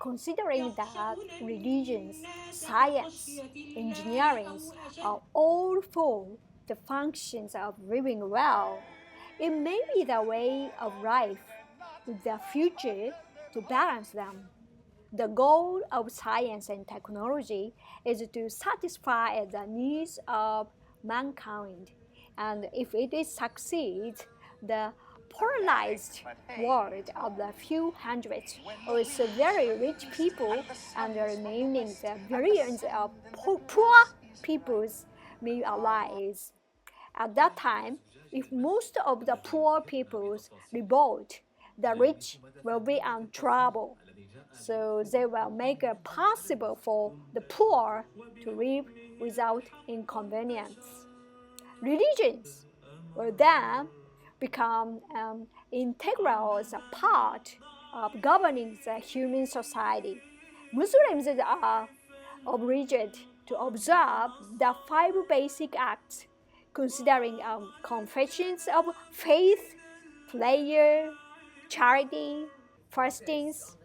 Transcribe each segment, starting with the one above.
considering that religions, science, engineering are all for the functions of living well, it may be the way of life with the future to balance them. The goal of science and technology is to satisfy the needs of mankind, and if it succeeds, the polarized world of the few hundreds of very rich people and the remaining the billions of poor peoples may arise. At that time, if most of the poor peoples revolt, the rich will be in trouble. So they will make it possible for the poor to live without inconvenience. Religions will then become an integral part of governing the human society. Muslims are obliged to observe the 5 basic acts, considering confessions of faith, prayer, charity, fastings,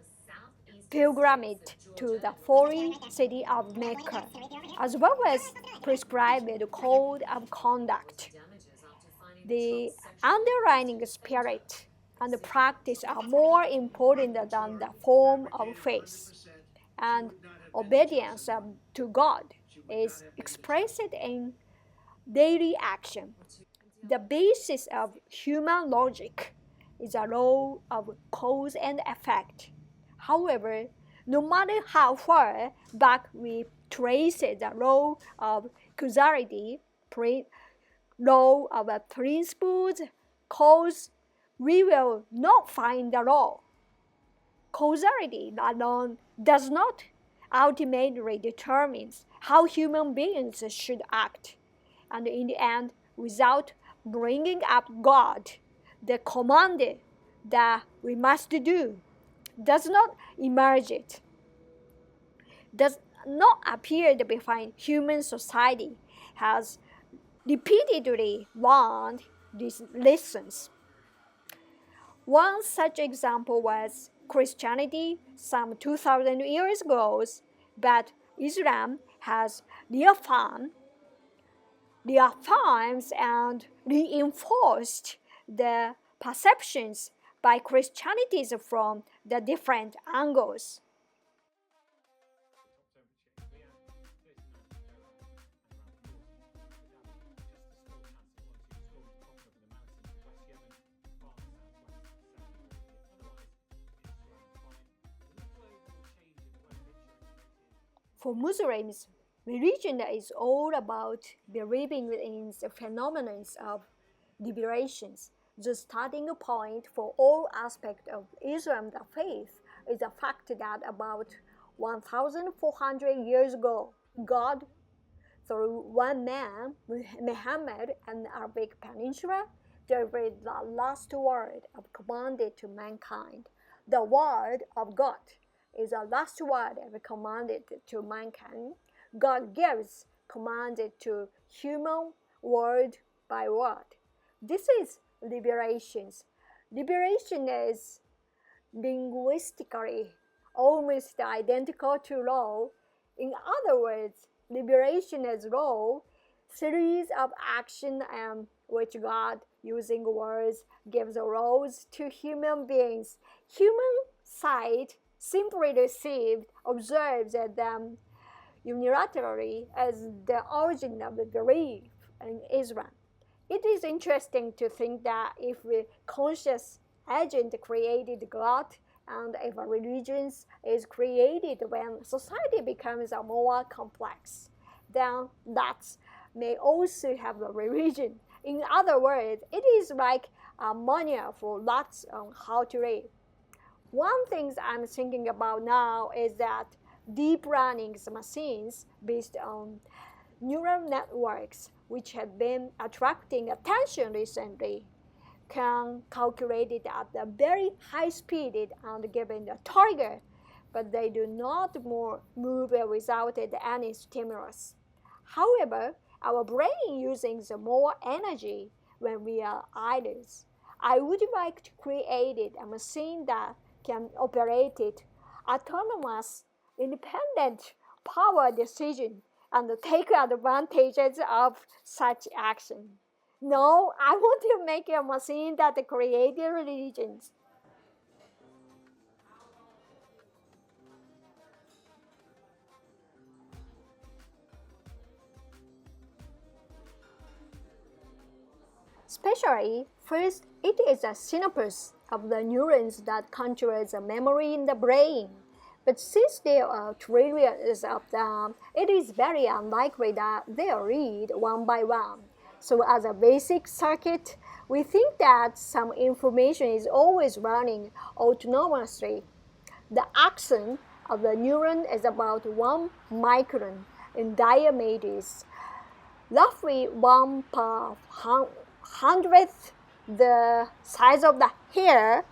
pilgrimage to the holy city of Mecca, as well as prescribed code of conduct. The underlying spirit and the practice are more important than the form of faith, and obedience to God is expressed in daily action. The basis of human logic is a law of cause and effect. However, no matter how far back we trace the law of causality, law of principles, cause, we will not find the law. Causality alone does not ultimately determine how human beings should act, and in the end, without bringing up God, the command that we must do does not emerge. It does not appear to define human society has repeatedly learned these lessons. One such example was Christianity some 2,000 years ago, but Islam has reaffirmed and reinforced the perceptions by Christianity from the different angles. For Muslims, religion is all about believing in the phenomena of liberations. The starting point for all aspects of Islam, the faith, is the fact that about 1,400 years ago, God, through one man, Muhammad, and the Arabic Peninsula, delivered the last word of command to mankind. The word of God is the last word ever commanded to mankind. God gives command to human word by word. This is liberation. Liberation is linguistically almost identical to law. In other words, liberation is law, series of action which God, using words, gives laws to human beings. Human sight simply received, observes them unilaterally as the origin of the belief in Islam. It is interesting to think that if a conscious agent created God, and if a religion is created when society becomes more complex, then that may also have a religion. In other words, it is like a manual for lots on how to live. One thing I'm thinking about now is that deep learning machines based on neural networks, which have been attracting attention recently, can calculate it at a very high speed and given a target, but they do not move without any stimulus. However, our brain uses more energy when we are idle. I would like to create a machine that can operate it autonomous, independent power decision and take advantages of such action. No, I want to make a machine that creates religions. Especially, first, it is a synapse of the neurons that controls the memory in the brain. But since there are trillions of them, it is very unlikely that they are read one by one. So as a basic circuit, we think that some information is always running autonomously. The axon of the neuron is about 1 micron in diameter, roughly 1 per hundredth the size of the hair.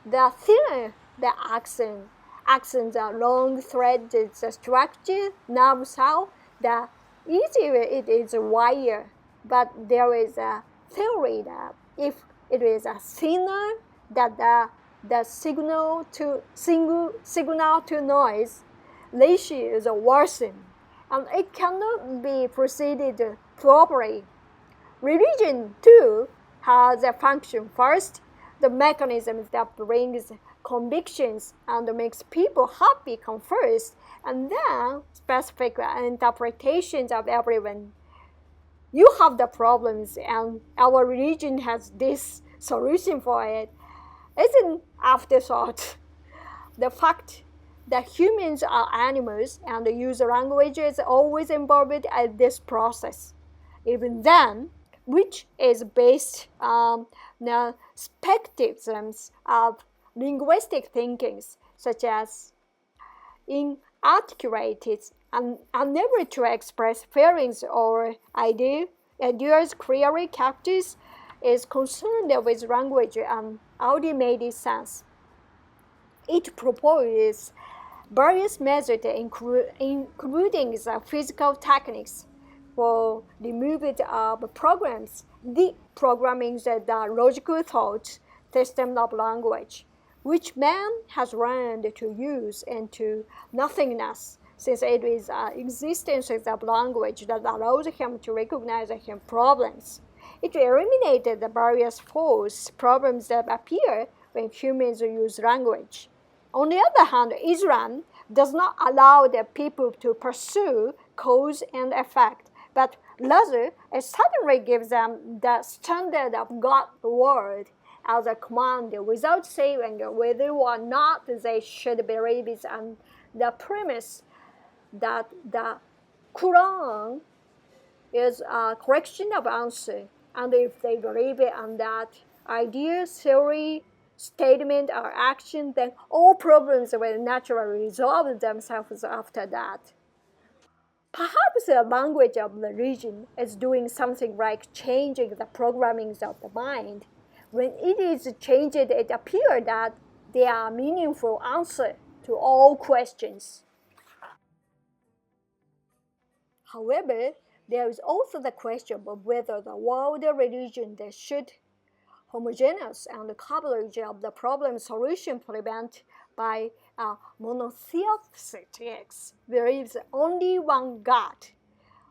The thinner the axon, axons are long threaded structure, nerve cell, the easier it is to wire. But there is a theory that if it is a thinner, that the signal to noise ratio is worsened, and it cannot be proceeded properly. Religion, too, has a function. First, the mechanism that brings convictions and makes people happy come first, and then specific interpretations of everyone. You have the problems, and our religion has this solution for it. It's an afterthought. The fact that humans are animals and use language is always involved in this process. Even then, which is based on the spectrums of linguistic thinkings, such as inarticulated and unable to express feelings or ideas clearly. Characters is concerned with language and ultimate sense. It proposes various methods, including the physical techniques for removal of programs, deprogramming the logical thought system of language, which man has learned to use into nothingness, since it is the existence of language that allows him to recognize his problems. It eliminated the various false problems that appear when humans use language. On the other hand, Islam does not allow the people to pursue cause and effect, but rather it suddenly gives them the standard of God's word as a command without saying whether or not they should believe it, on the premise that the Quran is a collection of answers, and if they believe it on that idea, theory, statement, or action, then all problems will naturally resolve themselves after that. Perhaps the language of the religion is doing something like changing the programming of the mind. When it is changed, it appears that there are meaningful answers to all questions. However, there is also the question of whether the world religion that should homogeneous and the coverage of the problem solution prevent by monotheistic believes only one God.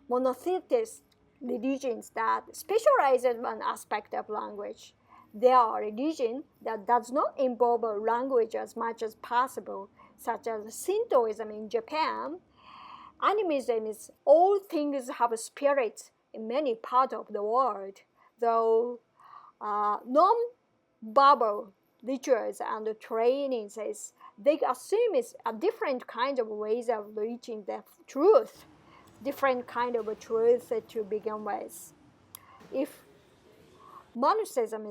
Monotheist religions that specialize in one aspect of language. There are religions that does not involve language as much as possible, such as Shintoism in Japan. Animism is all things have spirits in many parts of the world, though non-verbal rituals and trainings, they assume it's a different kind of ways of reaching the truth, different kind of truth to begin with. If Monotheism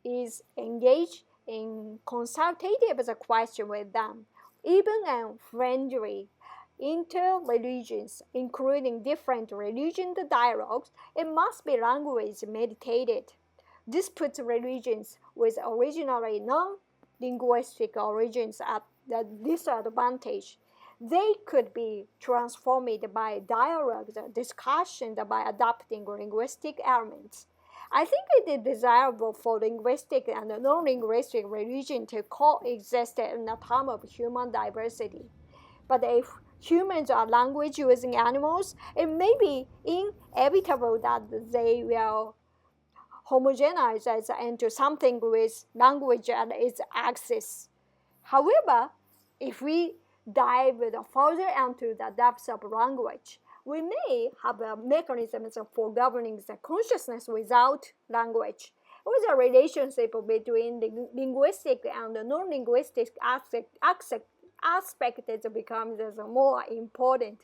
is engaged in consultative question with them, even in friendly inter-religions, including different religion dialogues, it must be language meditated. This puts religions with originally non-linguistic origins at the disadvantage. They could be transformed by dialogue, discussion, by adapting linguistic elements. I think it is desirable for linguistic and non-linguistic religion to coexist in a time of human diversity. But if humans are language-using animals, it may be inevitable that they will homogenize into something with language at its axis. However, if we dive further into the depths of language, we may have mechanisms for governing the consciousness without language. With a relationship between the linguistic and the non-linguistic aspect becomes more important.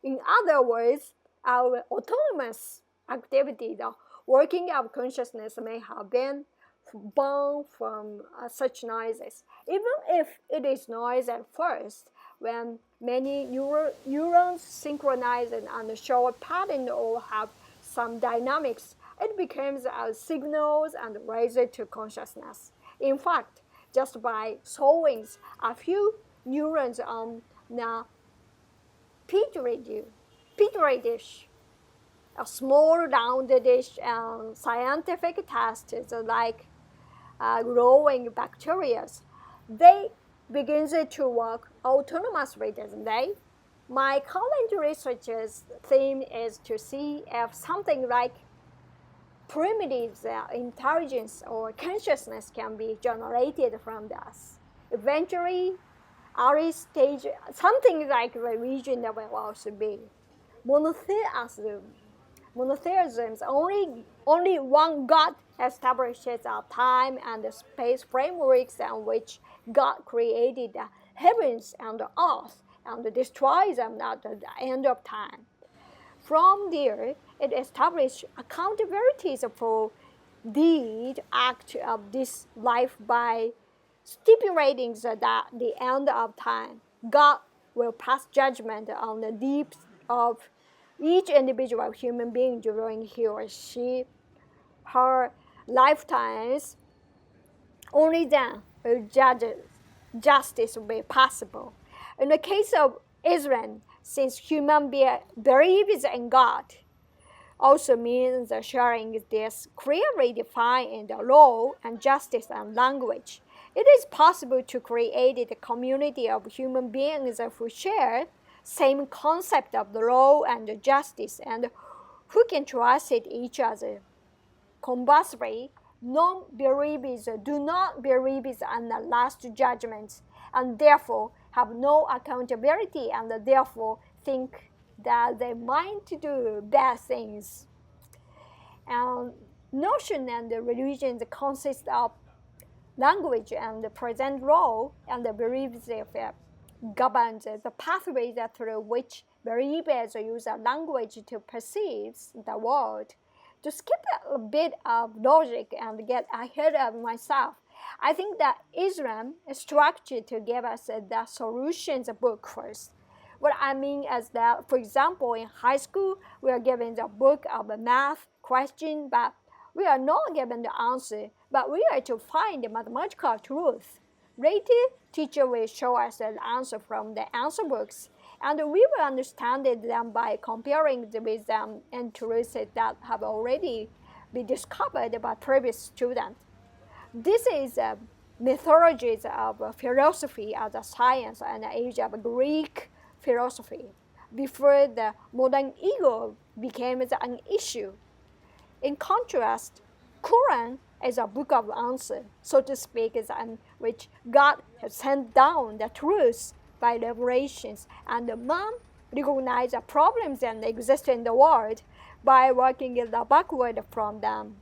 In other words, our autonomous activity, the working of consciousness, may have been born from such noises. Even if it is noise at first, when many neurons synchronize and show a pattern or have some dynamics, it becomes signals and raises to consciousness. In fact, just by showing a few neurons on the petri dish, a small round dish, and scientific tests like growing bacteria, they begin to work autonomously, doesn't they? My current research's theme is to see if something like primitive intelligence or consciousness can be generated from this. Eventually, early stage, something like religion that will also be. Monotheism. Monotheism, only one God establishes a time and space frameworks in which God created the heavens and the earth and destroys them at the end of time. From there, it established accountabilities for the act of this life by stipulating that the end of time, God will pass judgment on the deeds of each individual human being during he or her lifetimes. Only then will justice be possible. In the case of Israel, since human believes in God, also means sharing this clearly defined in the law and justice and language. It is possible to create a community of human beings who share same concept of the law and the justice and who can trust each other. Conversely, non-believers do not believe in the last judgment and therefore have no accountability and therefore think that they might do bad things. And notion and religion consist of language and the present law and the beliefs governs the pathways through which believers use a language to perceive the world. To skip a bit of logic and get ahead of myself, I think that Islam is structured to give us the solutions book first. What I mean is that, for example, in high school, we are given the book of a math question, but we are not given the answer, but we are to find the mathematical truth. Later, teacher will show us the answer from the answer books, and we will understand them by comparing with them and truths that have already been discovered by previous students. This is methodologies of philosophy as a science and the age of Greek philosophy, before the modern ego became an issue. In contrast, Quran is a book of answers, so to speak, in which God has sent down the truth by revelations, and man recognizes the problems that exist in the world by working backward from them.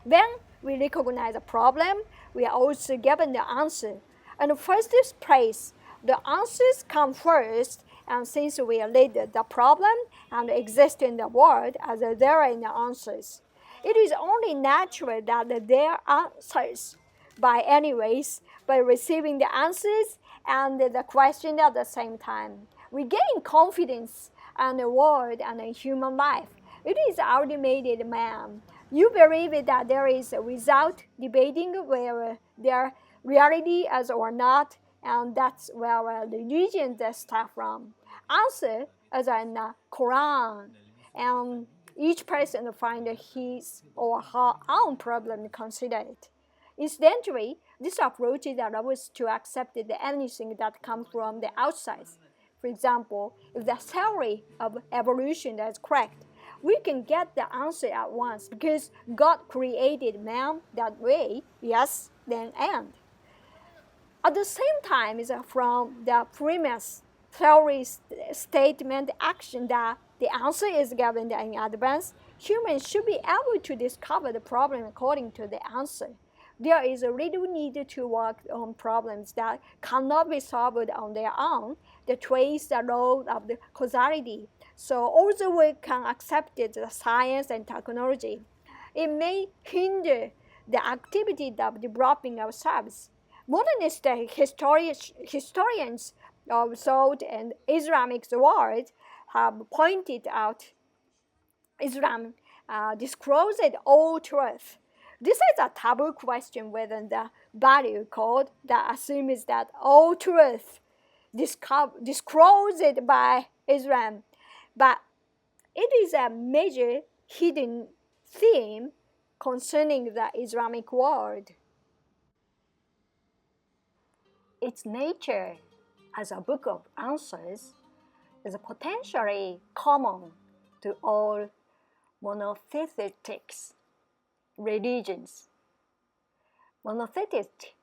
When we recognize a problem, we are also given the answer. In the first place, the answers come first, and since we lead the problem and exist in the world as there are the answers, it is only natural that there are answers. By receiving the answers and the question at the same time, we gain confidence in the world and in human life. It is ultimate man. You believe that there is, without debating where their reality is or not, and that's where religion starts from. Answer is in the Quran, and Each person finds his or her own problem to consider it. Incidentally, this approach allows us to accept that anything that comes from the outside. For example, if the theory of evolution is correct, we can get the answer at once because God created man that way, yes, then and. At the same time, is from the premise, theory, statement, action that the answer is given in advance, humans should be able to discover the problem according to the answer. There is a little need to work on problems that cannot be solved on their own, that trace the law of the causality. So although we can accept the science and technology, it may hinder the activity of developing ourselves. Modernist historians of thought and Islamic world have pointed out Islam discloses all truth. This is a taboo question within the value code that assumes that all truth disclosed by Islam, but it is a major hidden theme concerning the Islamic world. Its nature as a book of answers is potentially common to all monotheistic religions. Monotheistic,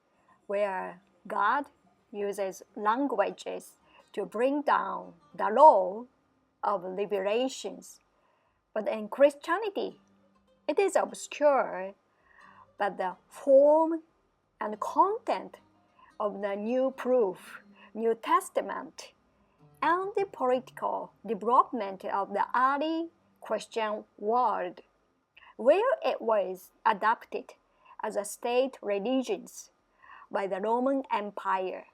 where God uses languages to bring down the law of liberations. But in Christianity, it is obscure, but the form and content of the New Proof, New Testament, and the political development of the early Christian world, where it was adopted as a state religion by the Roman Empire.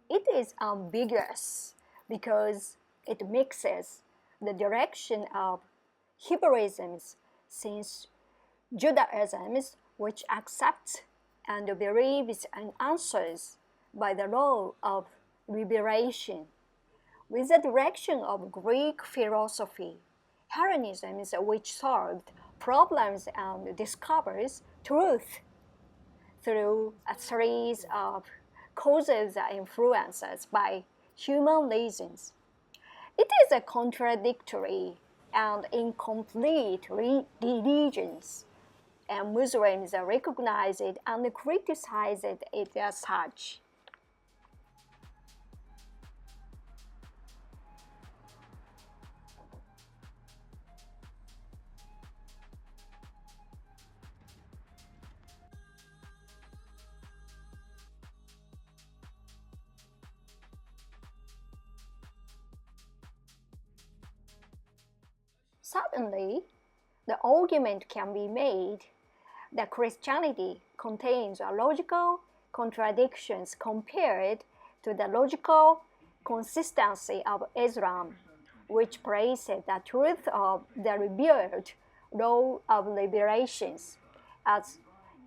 It is ambiguous because it mixes the direction of Hebrewism since Judaism, which accepts and believes in answers by the law of liberation, with the direction of Greek philosophy, Hellenism, which solved problems and discovers truth through a series of causes and influences by human reasons. It is a contradictory and incomplete religions, and Muslims recognize it and criticize it as such. Certainly, the argument can be made that Christianity contains a logical contradictions compared to the logical consistency of Islam, which places the truth of the revealed law of liberations as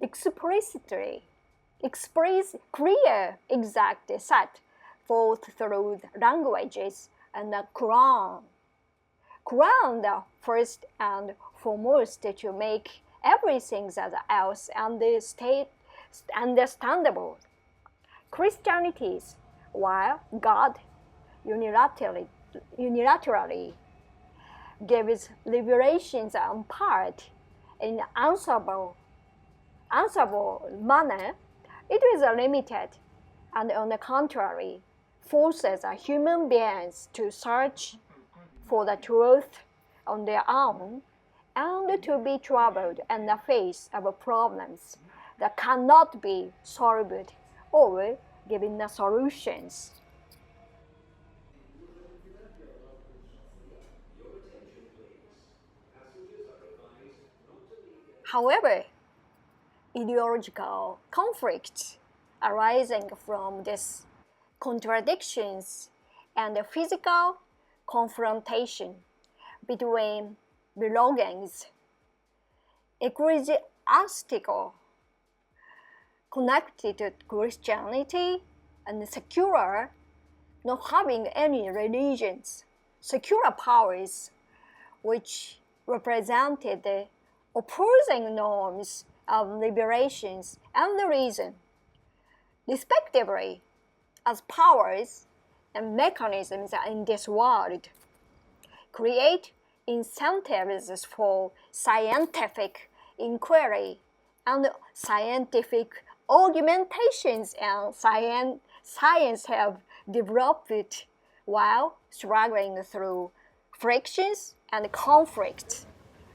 explicitly clear, exact set forth through the languages and the Quran. Quran, the first and foremost, to make everything else understandable. Christianity, while God unilaterally gives liberations on part in answerable manner, it is limited and, on the contrary, forces human beings to search for the truth on their own and to be troubled in the face of problems that cannot be solved or given the solutions. However, ideological conflict arising from these contradictions and the physical confrontation between belongings, ecclesiastical, connected to Christianity, and secular, not having any religions, secular powers, which represented the opposing norms of liberations and the reason, respectively, as powers and mechanisms in this world, create incentives for scientific inquiry and scientific augmentations, and science have developed while struggling through frictions and conflicts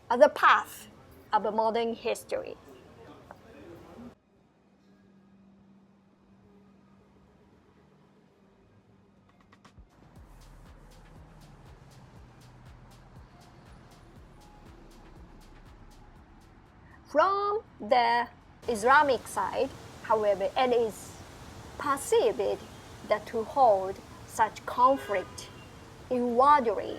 as a path of modern history. From the Islamic side, however, it is perceived that to hold such conflict inwardly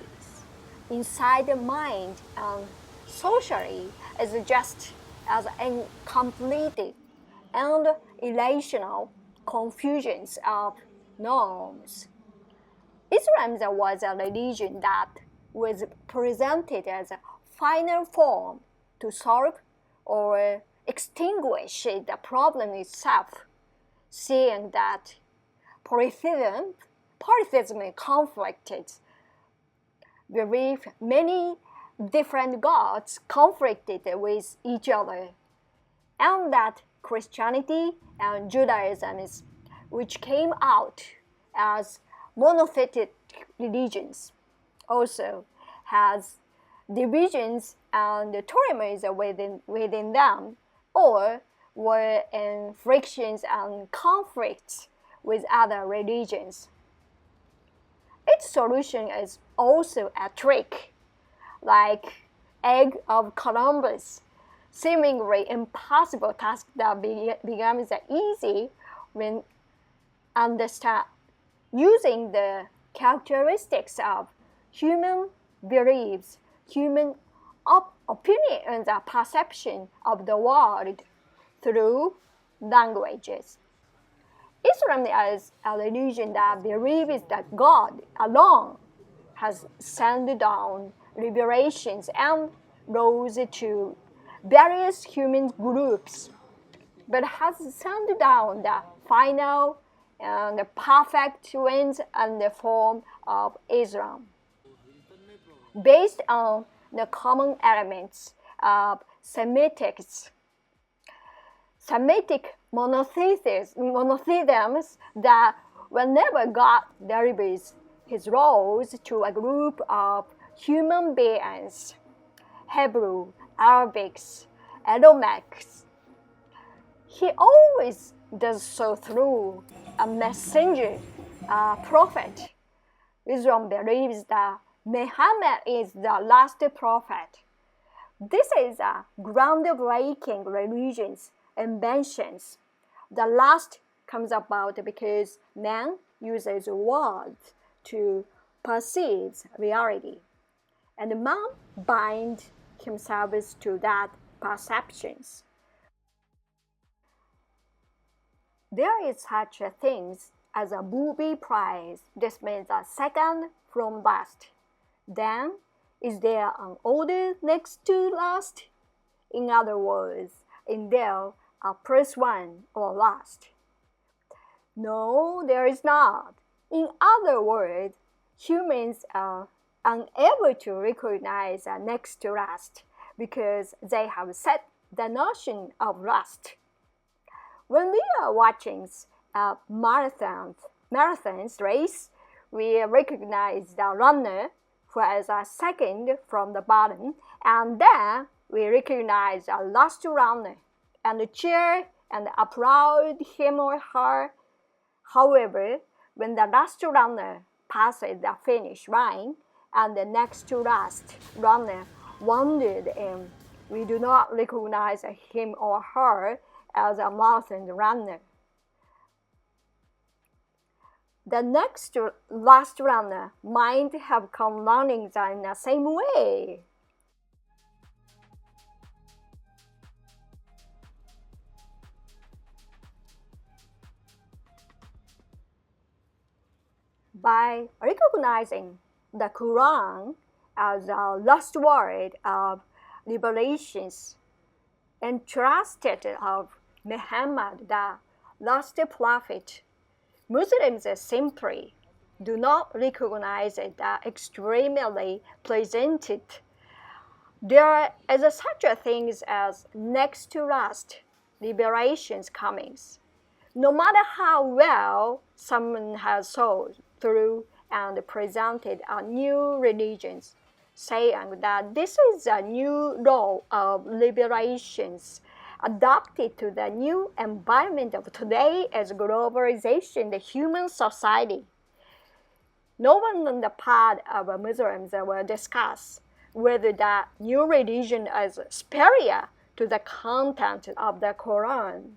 inside the mind and socially is just as incomplete and irrational confusions of norms. Islam was a religion that was presented as a final form to solve or extinguish the problem itself, seeing that polytheism conflicted, belief many different gods conflicted with each other, and that Christianity and Judaism, which came out as monotheistic religions, also has divisions and turmoils within them, or were in frictions and conflicts with other religions. Its solution is also a trick, like egg of Columbus, seemingly impossible task that becomes easy when understand using the characteristics of human beliefs, human opinions and perception of the world through languages. Islam is a religion that believes that God alone has sent down liberations and laws to various human groups, but has sent down the final and the perfect winds and the form of Islam, based on the common elements of Semitic monotheisms that whenever God delivers his laws to a group of human beings, Hebrew, Arabics, Edomites, he always does so through a messenger, a prophet. Islam believes that Muhammad is the last prophet. This is a groundbreaking religion's inventions. The last comes about because man uses words to perceive reality, and man binds himself to that perceptions. There is such a thing as a booby prize. This means a second from last. Then, is there an order next to last? In other words, is there a first one or last? No, there is not. In other words, humans are unable to recognize a next to last because they have set the notion of last. When we are watching a marathon race, we recognize the runner who is a second from the bottom, and then we recognize the last runner and cheer and applaud him or her. However, when the last runner passes the finish line and the next to last runner wandered in, we do not recognize him or her as a marathon runner. The next last runner might have come running in the same way. By recognizing the Quran as the last word of liberations entrusted of Muhammad, the last prophet, Muslims simply do not recognize the extremely presented. There is such a thing as next to last liberations comings. No matter how well someone has thought through and presented a new religion, saying that this is a new law of liberations adapted to the new environment of today as globalization, the human society. No one on the part of Muslims will discuss whether the new religion is superior to the content of the Quran.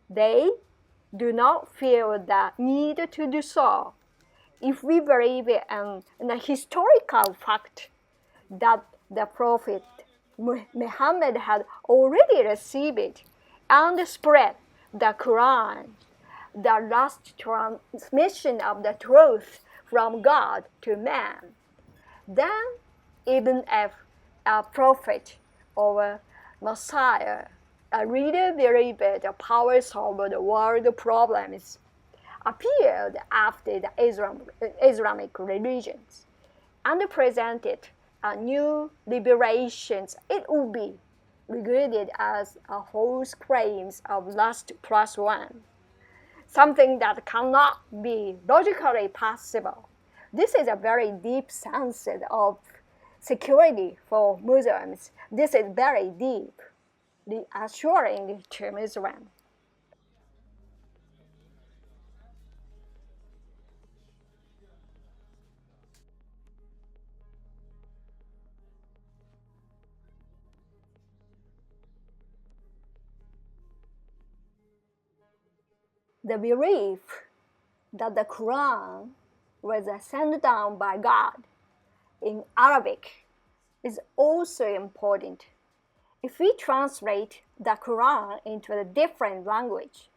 They do not feel the need to do so. If we believe in the historical fact that the Prophet Muhammad had already received and spread the Quran, the last transmission of the truth from God to man, then even if a prophet or Messiah really believed the powers over the world problems appeared after the Islamic religions and presented a new liberations, it would be regarded as a false claims of last plus one, something that cannot be logically possible. This is a very deep sense of security for Muslims. This is very deep, reassuring to Muslims. The belief that the Quran was sent down by God in Arabic is also important. If we translate the Quran into a different language,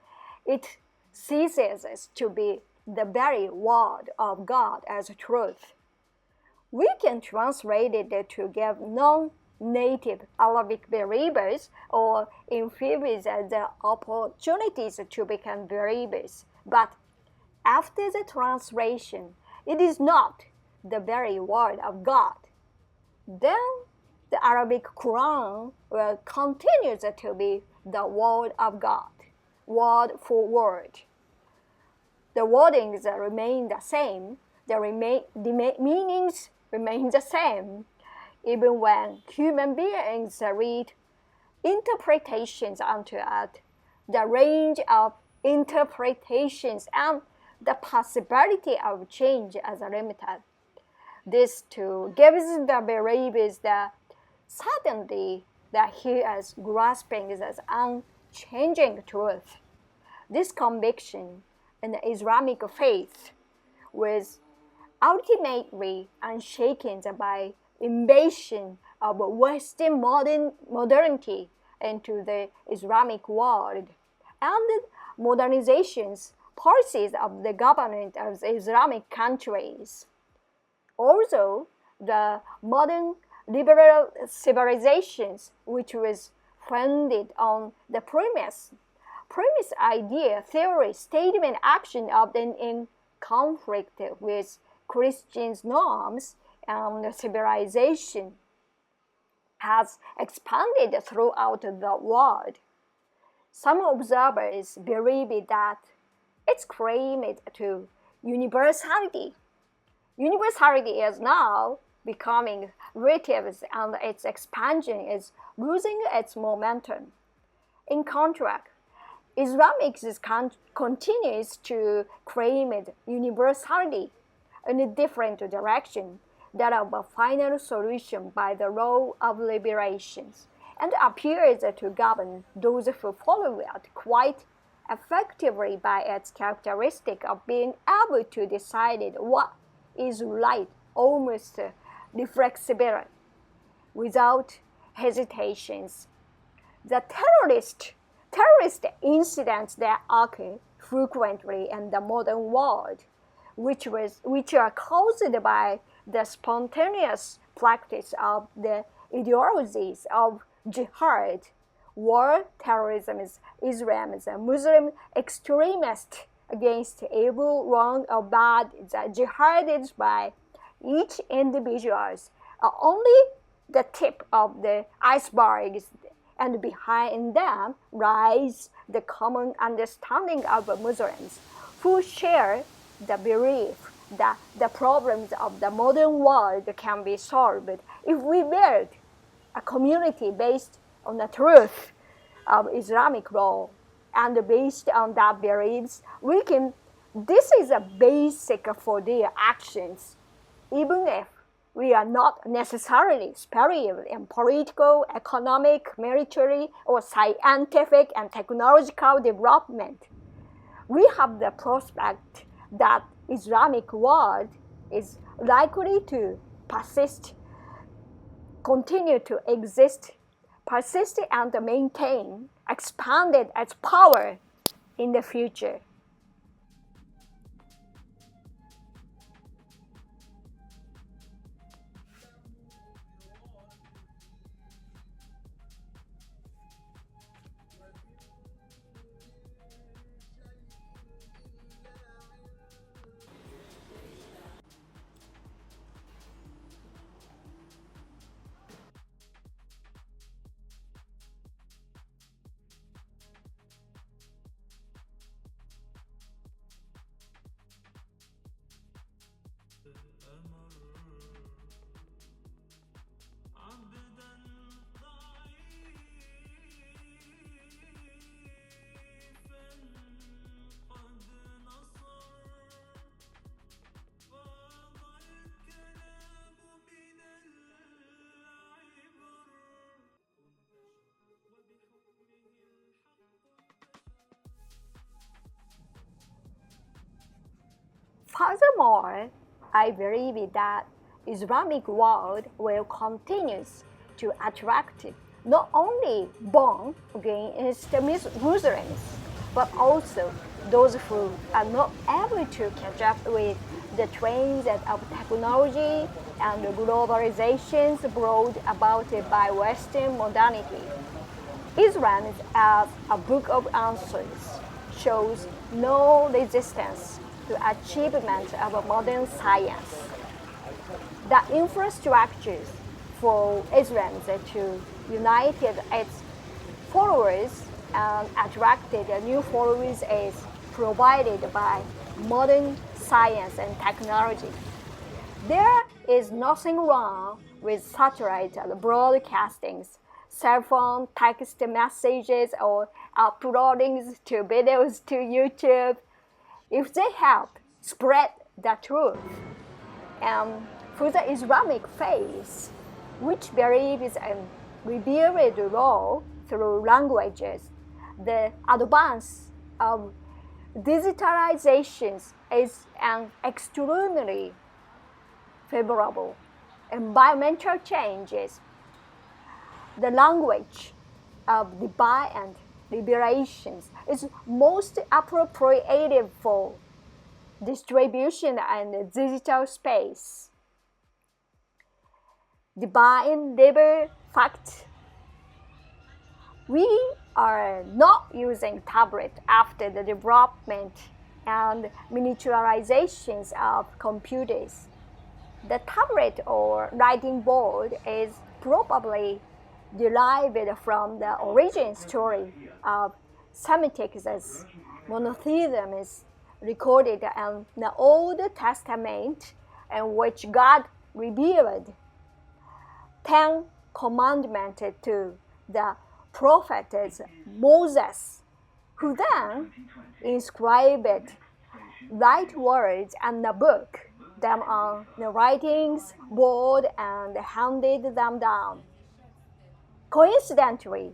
it ceases to be the very word of God as truth. We can translate it to give non-native Arabic believers or amphibians the opportunities to become believers. But after the translation, it is not the very word of God. Then the Arabic Quran will continue to be the word of God, word for word. The wordings remain the same, the meanings remain the same, even when human beings read interpretations onto it. The range of interpretations and the possibility of change is limited. This too gives the believers the certainty that he is grasping this unchanging truth. This conviction in the Islamic faith was ultimately unshaken by invasion of Western modernity into the Islamic world and the modernization's policies of the government of the Islamic countries. Also, the modern liberal civilizations, which was founded on the premise idea, theory, statement, action often in conflict with Christian norms and civilization, has expanded throughout the world. Some observers believe that its claim to universality. Universality is now becoming relative and its expansion is losing its momentum. In contrast, Islamic continues to claim its universality in a different direction, that of a final solution by the law of liberations, and appears to govern those who follow it quite effectively by its characteristic of being able to decide what is right almost reflexively, without hesitations. The terrorist incidents that occur frequently in the modern world, which are caused by the spontaneous practice of the ideologies of jihad, war, terrorism, Islamism, Muslim extremists against evil, wrong, or bad. The jihad is by each individuals are only the tip of the iceberg, and behind them lies the common understanding of Muslims who share the belief that the problems of the modern world can be solved if we build a community based on the truth of Islamic law. And based on that beliefs, this is a basic for their actions, even if we are not necessarily superior in political, economic, military, or scientific and technological development. We have the prospect that Islamic world is likely to continue to exist, persist and maintain, expanded its power in the future. Furthermore, I believe that Islamic world will continue to attract not only born against Muslims, but also those who are not able to catch up with the trends of technology and globalizations brought about by Western modernity. Islam as a book of answers shows no resistance to achievement of modern science. The infrastructures for Islam to unite its followers and attracted new followers is provided by modern science and technology. There is nothing wrong with satellite broadcastings, cell phone text messages, or uploading to videos to YouTube if they help spread the truth. And for the Islamic faith, which believes in revealed law through languages, the advance of digitalization is an extremely favorable. Environmental changes, the language of divine and liberations is most appropriate for distribution and digital space. Divine labor fact. We are not using tablet after the development and miniaturizations of computers. The tablet or writing board is probably derived from the origin story of Semitic monotheism is recorded in the Old Testament, in which God revealed 10 commandments to the prophet Moses, who then inscribed right words and the book them on the writings board and handed them down. Coincidentally,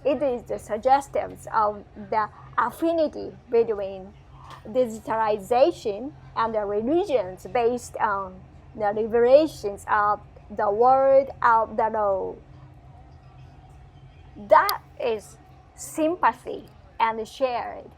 it is the suggestions of the affinity between digitalization and the religions based on the liberations of the word of the law. That is sympathy and shared